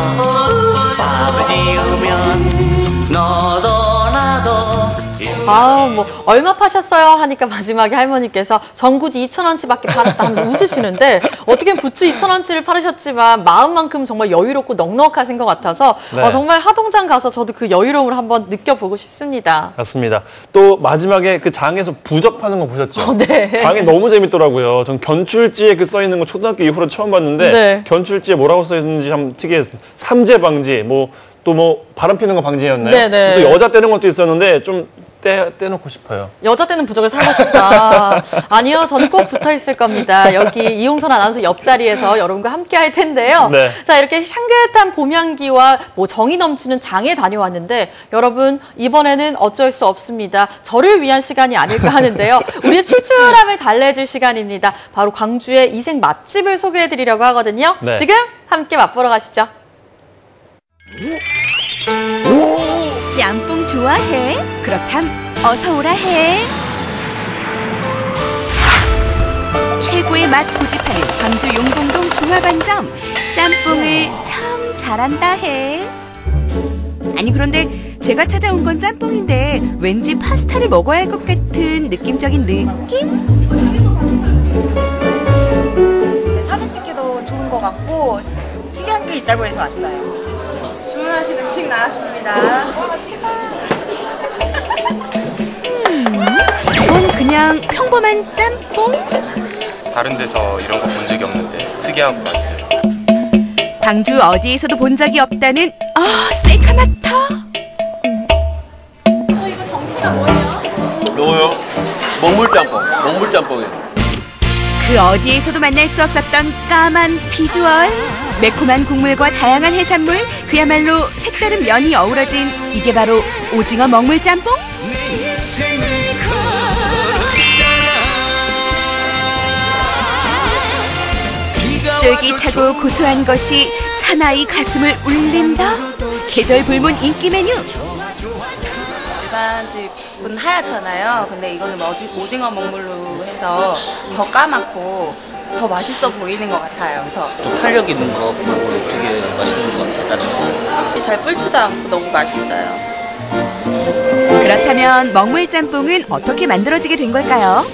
밥을 지으면 너도 나도. 뭐 얼마 파셨어요? 하니까 마지막에 할머니께서 전구지 2,000원치밖에 팔았다 하면서 웃으시는데 어떻게 부츠 2,000원치를 팔으셨지만 마음만큼 정말 여유롭고 넉넉하신 것 같아서 네. 정말 하동장 가서 저도 그 여유로움을 한번 느껴보고 싶습니다. 맞습니다. 또 마지막에 그 장에서 부적 파는 거 보셨죠? 네. 장이 너무 재밌더라고요. 전 견출지에 그 써 있는 거 초등학교 이후로 처음 봤는데 네. 견출지에 뭐라고 써 있는지 참 특이했습니다. 삼재 방지, 또 바람 피는 거 방지였나요? 네네. 또 여자 떼는 것도 있었는데 좀 떼놓고 싶어요. 여자 때는 부적을 사고 싶다. 아니요, 저는 꼭 붙어 있을 겁니다. 여기 이용선 아나운서 옆자리에서 여러분과 함께 할 텐데요. 네. 자, 이렇게 향긋한 봄 향기와 정이 넘치는 장에 다녀왔는데 여러분 이번에는 어쩔 수 없습니다. 저를 위한 시간이 아닐까 하는데요. 우리의 출출함을 달래줄 시간입니다. 바로 광주의 이색 맛집을 소개해드리려고 하거든요. 네. 지금 함께 맛보러 가시죠. 짬뽕 좋아해? 그렇담 어서 오라 해. 최고의 맛 고집하는 광주 용봉동 중화반점 짬뽕을 참 잘한다 해. 아니 그런데 제가 찾아온 건 짬뽕인데 왠지 파스타를 먹어야 할 것 같은 느낌적인 느낌? 사진 찍기도 좋은 것 같고 특이한 게 있다고 해서 왔어요. 주문하신 음식 나왔습니다. 이건 그냥 평범한 짬뽕? 다른 데서 이런 거 본 적이 없는데 특이하고 맛있어요. 광주 어디에서도 본 적이 없다는 새카맣다. 이거 정체가 뭐예요? 요거요? 먹물짬뽕이에요. 그 어디에서도 만날 수 없었던 까만 비주얼, 매콤한 국물과 다양한 해산물, 그야말로 색다른 면이 어우러진 이게 바로 오징어 먹물짬뽕? 쫄깃하고 고소한 것이 사나이 가슴을 울린다? 계절 불문 인기 메뉴! 일반 집은 하얗잖아요. 근데 이거는 오징어 먹물로 해서 더 까맣고 더 맛있어 보이는 것 같아요. 좀 탄력 있는 거 같고 되게 맛있는 것 같아요. 다른 거. 잘 불지도 않고 너무 맛있어요. 그렇다면 먹물짬뽕은 어떻게 만들어지게 된 걸까요?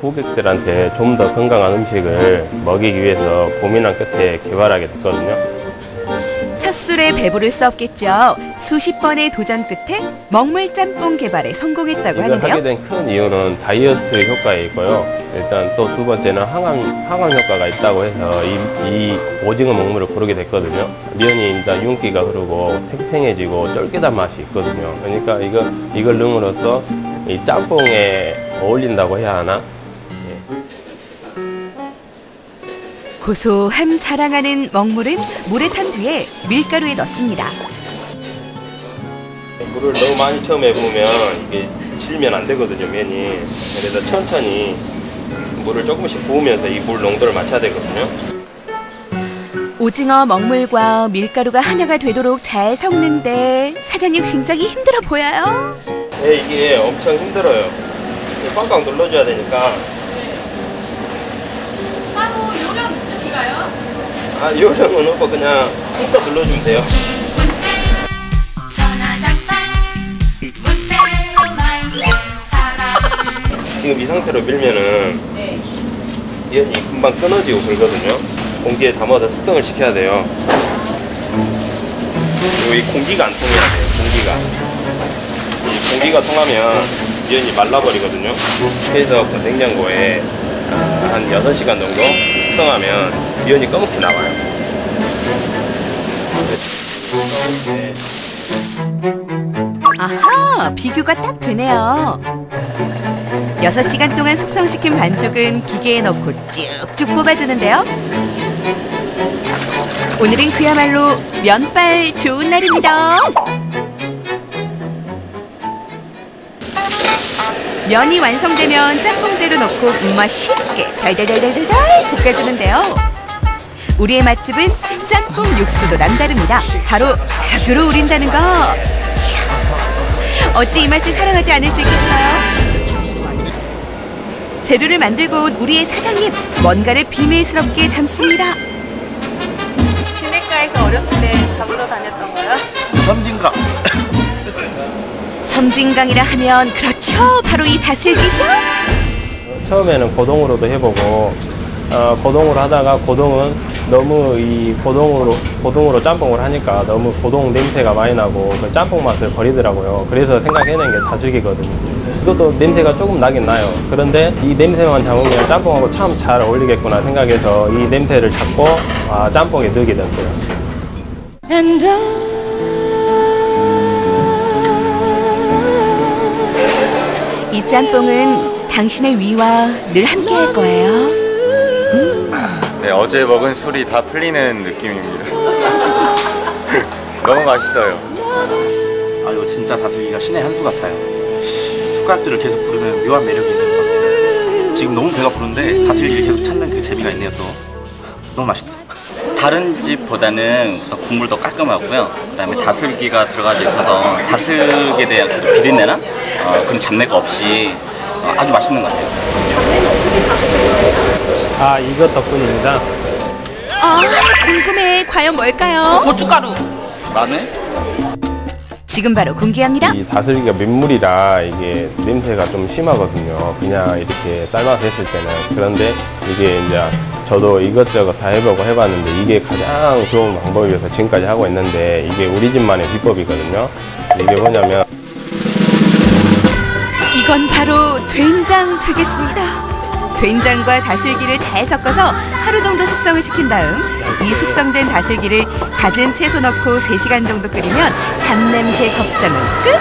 고객들한테 좀 더 건강한 음식을 먹이기 위해서 고민한 끝에 개발하게 됐거든요. 첫 술에 배부를 수 없겠죠. 수십 번의 도전 끝에 먹물짬뽕 개발에 성공했다고 이걸 하는데요. 하게 된 큰 이유는 다이어트 효과에 있고요. 일단 또 두 번째는 항암 효과가 있다고 해서 이 오징어 먹물을 고르게 됐거든요. 면이 일단 윤기가 흐르고 탱탱해지고 쫄깃한 맛이 있거든요. 그러니까 이걸 넣음으로써 이 짬뽕에 어울린다고 해야 하나? 고소함 자랑하는 먹물은 물에 탄 뒤에 밀가루에 넣습니다. 물을 너무 많이 처음에 부으면 이게 질면 안 되거든요, 면이. 그래서 천천히 물을 조금씩 부으면서 이 물 농도를 맞춰야 되거든요. 오징어 먹물과 밀가루가 하나가 되도록 잘 섞는데 사장님 굉장히 힘들어 보여요. 네, 이게 엄청 힘들어요. 꽉꽉 눌러줘야 되니까. 따로 요령 있으신가요? 아, 요령은 없고 그냥 힘껏 눌러주면 돼요. 지금 이 상태로 밀면은 면이 금방 끊어지고 그러거든요. 공기에 담아서 숙성을 시켜야 돼요. 그리고 이 공기가 안 통해야 돼요. 공기가 통하면 면이 말라버리거든요. 그래서 냉장고에 한 6시간 정도 숙성하면 면이 검게 나와요. 아하, 비교가 딱 되네요. 6시간 동안 숙성시킨 반죽은 기계에 넣고 쭉쭉 뽑아주는데요. 오늘은 그야말로 면발 좋은 날입니다. 면이 완성되면 짬뽕재료 넣고 맛있게 달달달달달 볶아주는데요. 우리의 맛집은 짬뽕 육수도 남다릅니다. 바로 닭으로 우린다는 거. 어찌 이 맛을 사랑하지 않을 수 있겠어요? 재료를 만들고 온 우리의 사장님, 뭔가를 비밀스럽게 담습니다. 시내가에서 어렸을 때 잡으러 다녔던 거요? 섬진강. 섬진강이라 하면 그렇죠, 바로 이 다슬기죠? 처음에는 고동으로도 해보고 고동으로 하다가 고동은 너무 이 고동으로 짬뽕을 하니까 너무 고동 냄새가 많이 나고 그 짬뽕 맛을 버리더라고요. 그래서 생각해낸 게 다슬기거든요. 이것도 냄새가 조금 나긴 나요. 그런데 이 냄새만 잡으면 짬뽕하고 참 잘 어울리겠구나 생각해서 이 냄새를 잡고 짬뽕에 넣게 됐어요. 이 짬뽕은 당신의 위와 늘 함께 할 거예요. 네, 어제 먹은 술이 다 풀리는 느낌입니다. 너무 맛있어요. 아, 이거 진짜 다슬기가 신의 한 수 같아요. 숟가락질을 계속 부르는 묘한 매력이 있는 것 같아요. 지금 너무 배가 부른데 다슬기를 계속 찾는 그 재미가 있네요. 또 너무 맛있다. 다른 집보다는 우선 국물도 깔끔하고요. 그다음에 다슬기가 들어가져 있어서 다슬기에 대한 그 비린내나 그런 잡내가 없이 아주 맛있는 것 같아요. 아, 이것 덕분입니다. 궁금해. 과연 뭘까요? 고춧가루. 마늘? 지금 바로 공개합니다. 이 다슬기가 민물이라 이게 냄새가 좀 심하거든요. 그냥 이렇게 삶아서 했을 때는. 그런데 이게 이제 저도 이것저것 다 해보고 해봤는데 이게 가장 좋은 방법이어서 지금까지 하고 있는데 이게 우리 집만의 비법이거든요. 이게 뭐냐면 이건 바로 된장 되겠습니다. 된장과 다슬기를 잘 섞어서 하루 정도 숙성을 시킨 다음 이 숙성된 다슬기를 갖은 채소 넣고 3시간 정도 끓이면 잡냄새 걱정은 끝!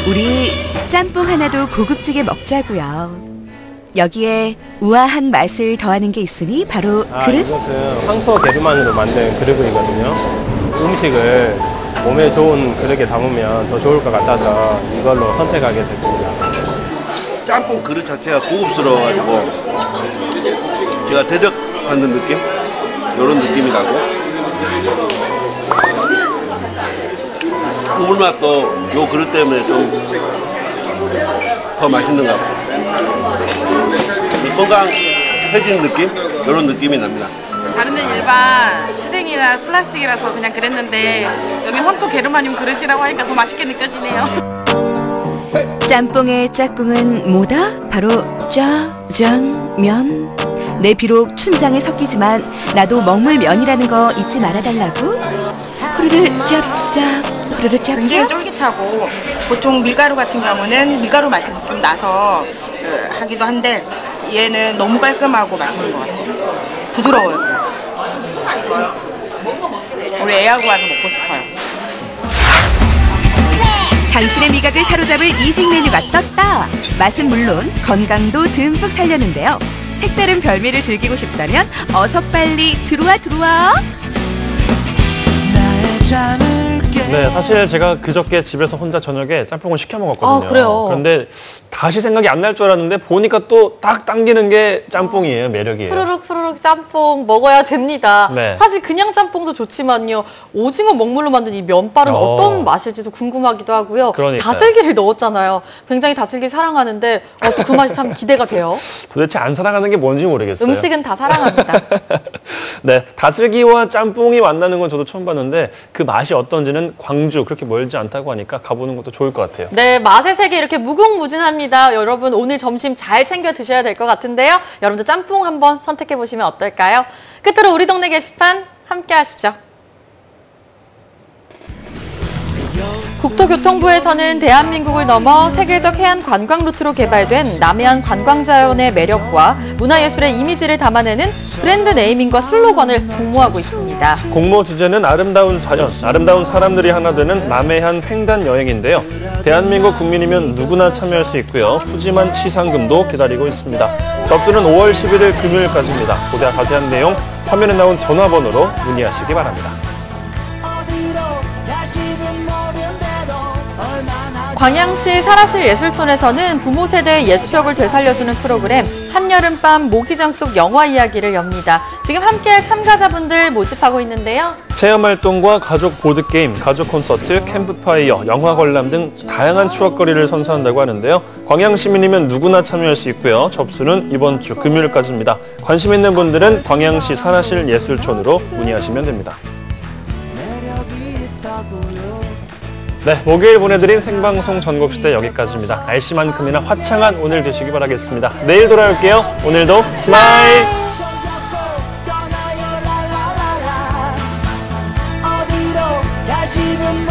우리 짬뽕 하나도 고급지게 먹자고요. 여기에 우아한 맛을 더하는 게 있으니 바로 그릇? 이것은 황토 게르만으로 만든 그릇이거든요. 음식을 몸에 좋은 그릇에 담으면 더 좋을 것 같아서 이걸로 선택하게 됐습니다. 짬뽕 그릇 자체가 고급스러워가지고 제가 대접하는 느낌? 이런 느낌이 나고 국물 맛도 요 그릇 때문에 좀 더 맛있는 것 같고 건강해진 느낌? 이런 느낌이 납니다. 다른 데는 일반 스댕이나 플라스틱이라서 그냥 그랬는데 여기 황토 게르마늄 그릇이라고 하니까 더 맛있게 느껴지네요. 짬뽕의 짝꿍은 뭐다? 바로 짜장면. 내 비록 춘장에 섞이지만 나도 먹물면이라는 거 잊지 말아달라고. 후루루 짭짭 후루루 굉장히 짭짭. 쫄깃하고 보통 밀가루 같은 경우는 밀가루 맛이 좀 나서 하기도 한데 얘는 너무 깔끔하고 맛있는 것 같아요. 부드러워요. 우리 애하고 와서 먹고 싶어요. 당신의 미각을 사로잡을 이색 메뉴가 떴다. 맛은 물론 건강도 듬뿍 살렸는데요. 색다른 별미를 즐기고 싶다면 어서 빨리 들어와. 나의 잠을 깨 네, 사실 제가 그저께 집에서 혼자 저녁에 짬뽕을 시켜 먹었거든요. 아, 그래요? 그런데 다시 생각이 안 날 줄 알았는데 보니까 또 딱 당기는 게 짬뽕이에요. 매력이에요. 후루룩 짬뽕 먹어야 됩니다. 네. 사실 그냥 짬뽕도 좋지만요. 오징어 먹물로 만든 이 면발은 어떤 맛일지도 궁금하기도 하고요. 그러니까요. 다슬기를 넣었잖아요. 굉장히 다슬기 사랑하는데 또 그 맛이 참 기대가 돼요. 도대체 안 사랑하는 게 뭔지 모르겠어요. 음식은 다 사랑합니다. 네, 다슬기와 짬뽕이 만나는 건 저도 처음 봤는데 그 맛이 어떤지는 광주 그렇게 멀지 않다고 하니까 가보는 것도 좋을 것 같아요. 네, 맛의 세계 이렇게 무궁무진합니다. 여러분 오늘 점심 잘 챙겨 드셔야 될 것 같은데요. 여러분들 짬뽕 한번 선택해 보시면 어떨까요? 끝으로 우리 동네 게시판 함께 하시죠. 국토교통부에서는 대한민국을 넘어 세계적 해안 관광 루트로 개발된 남해안 관광자연의 매력과 문화예술의 이미지를 담아내는 브랜드 네이밍과 슬로건을 공모하고 있습니다. 공모 주제는 아름다운 자연, 아름다운 사람들이 하나 되는 남해안 횡단 여행인데요. 대한민국 국민이면 누구나 참여할 수 있고요. 푸짐한 치상금도 기다리고 있습니다. 접수는 5월 11일 금요일까지입니다. 보다 자세한 내용 화면에 나온 전화번호로 문의하시기 바랍니다. 광양시 사라실 예술촌에서는 부모 세대의 옛 추억을 되살려주는 프로그램 한여름밤 모기장 속 영화 이야기를 엽니다. 지금 함께할 참가자분들 모집하고 있는데요. 체험활동과 가족 보드게임, 가족 콘서트, 캠프파이어, 영화 관람 등 다양한 추억거리를 선사한다고 하는데요. 광양시민이면 누구나 참여할 수 있고요. 접수는 이번 주 금요일까지입니다. 관심 있는 분들은 광양시 사라실 예술촌으로 문의하시면 됩니다. 네, 목요일 보내드린 생방송 전국시대 여기까지입니다. 날씨만큼이나 화창한 오늘 되시기 바라겠습니다. 내일 돌아올게요. 오늘도 스마일! 어디로 가지는